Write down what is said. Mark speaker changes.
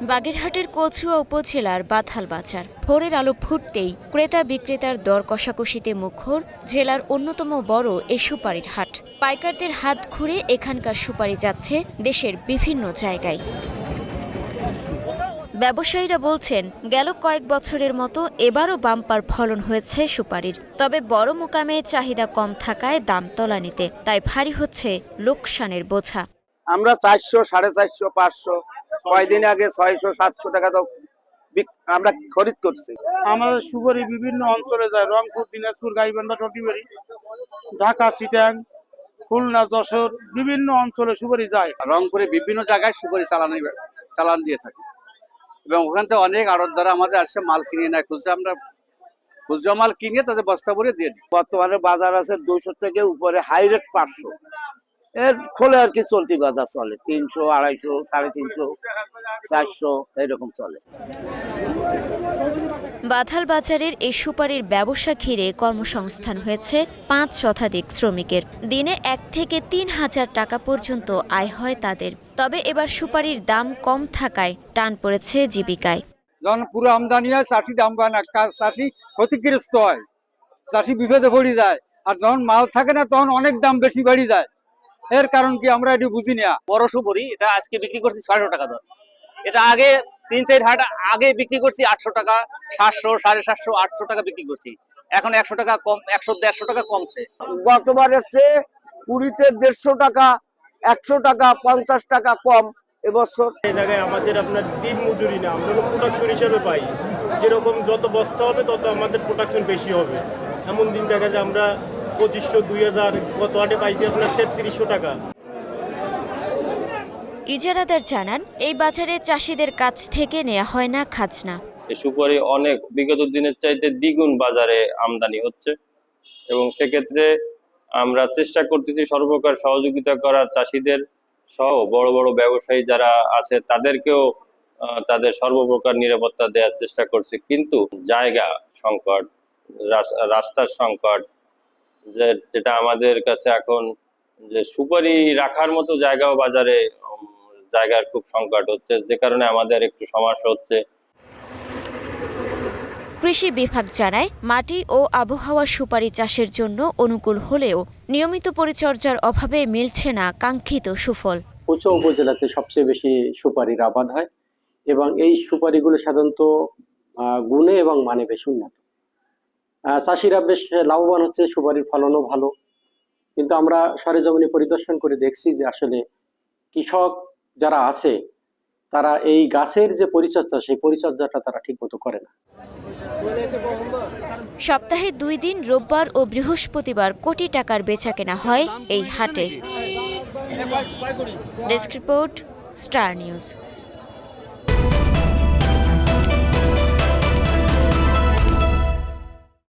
Speaker 1: বাগেরহাটের কচুয়া উপজেলার বাথাল বাজার ভোরের আলো ফুটতেই ক্রেতা বিক্রেতার দর কষাকষিতে মুখর জেলার অন্যতম বড় এ সুপারির হাট। পাইকারদের হাত ঘুরে এখানকার সুপারি যাচ্ছে দেশের বিভিন্ন জায়গায়। ব্যবসায়ীরা বলছেন, গেল কয়েক বছরের মতো এবারও বাম্পার ফলন হয়েছে সুপারির। তবে বড় মুকামে চাহিদা কম থাকায় দাম তলানিতে, তাই ভারী হচ্ছে লোকসানের বোঝা।
Speaker 2: আমরা 400, 450, 500, কয়েকদিন আগে 600, 700 টাকা তো আমরা খরিদ করছি।
Speaker 3: আমাদের সুপারি বিভিন্ন অঞ্চলে যায়, রংপুর, দিনাজপুর, গাইবান্ধা, টটিবাড়ি, ঢাকা, চিটাং, খুলনা, যশোর, বিভিন্ন অঞ্চলে সুপারি যায়।
Speaker 4: রংপুরে বিভিন্ন জায়গায় সুপারি চালান দিয়ে থাকে এবং ওখান থেকে অনেক আড়তদার আমাদের আসে মাল কিনে নেয়। খুচরা মাল কিনে তাদের বস্তা ভরে দিয়ে দিই।
Speaker 2: বর্তমানে বাজার আছে 200 থেকে উপরে, হাই রেট 500। এর খোলে আর কি চলতি বাজার চলে 300, 250, 350, 400 এরকম চলে।
Speaker 1: বাথাল বাজারের এই সুপারির ব্যবসা ঘিরে কর্মসংস্থান হয়েছে 5 শতাধিক শ্রমিকের। দিনে 1 থেকে 3 হাজার টাকা পর্যন্ত আয় হয় তাদের। তবে এবার সুপারির দাম কম থাকায় টান পড়েছে জীবিকায়।
Speaker 5: যখন পুরো আমদানি হয় চাষি দাম পায় না, চাষি ক্ষতিগ্রস্ত হয়, চাষি বিপদে পড়ে যায়। আর যখন মাল থাকে না তখন অনেক দাম বেশি বেড়ে যায়। এর কারণ কি আমরা এটি বুঝি না।
Speaker 6: বড় সুপারি এটা আজকে বিক্রি করছি 600 টাকা দর। এটা আগে 3-4 হাট আগে বিক্রি করছি 800 টাকা, 700, 750, 800 টাকা বিক্রি করছি। এখন 100 টাকা কম, 100-150 টাকা কমছে।
Speaker 2: গতবার এসছে পুরীতে 150 টাকা, 100 টাকা, 50 টাকা কম এবছর।
Speaker 7: এই জায়গায় আমাদের আপনার দিন মজুরি না, আমরা প্রোডাকশন হিসেবে পাই। যেরকম যত বস্তা হবে তত আমাদের প্রোডাকশন বেশি হবে। এমন দিন দেখা যায় আমরা 2500, 2000, গত হাটে পাইছি আপনার 3300 টাকা।
Speaker 1: ইজারাদার জানান, এই বাজারে চাষিদের কাছ থেকে নেওয়া হয় না খাজনা।
Speaker 8: এই সুপারি অনেক বিগত দিনের চাইতে দ্বিগুণ বাজারে আমদানি হচ্ছে এবং সেক্ষেত্রে আমরা চেষ্টা করতেছি সর্বপ্রকার সহযোগিতা করার, চাষিদের সহ বড় বড় ব্যবসায়ী যারা আছে তাদেরকেও তাদের সর্বপ্রকার নিরাপত্তা দেওয়ার চেষ্টা করছি। কিন্তু জায়গা সংকট, রাস্তার সংকট, যেটা আমাদের কাছে এখন যে সুপারি রাখার মতো জায়গাও বাজারে জায়গার খুব সংকট হচ্ছে, যে কারণে আমাদের একটু সমস্যা হচ্ছে।
Speaker 1: কৃষি বিভাগ জানায়, মাটি ও আবহাওয়া সুপারি চাষের জন্য অনুকূল হলেও নিয়মিত পরিচর্যার অভাবে মিলছে না কাঙ্ক্ষিত সুফল।
Speaker 9: কচুয়া উপজেলাতে সবচেয়ে বেশি সুপারির আবাদ হয় এবং এই সুপারিগুলো সাধারণত গুণে এবং মানে বেশ উন্নত। চাষিরা বেশ লাভবান হচ্ছে, সুপারির ফলনও ভালো। কিন্তু আমরা সরেজমিনে পরিদর্শন করে দেখছি যে আসলে কৃষক যারা আছে তারা এই গাছের যে পরিচর্যা, সেই পরিচর্যাটা তারা ঠিক মতো করে না।
Speaker 1: সপ্তাহে 2 দিন রোববার ও বৃহস্পতিবার কোটি টাকার বেচাকেনা হয় এই হাটে। Desk report, star news.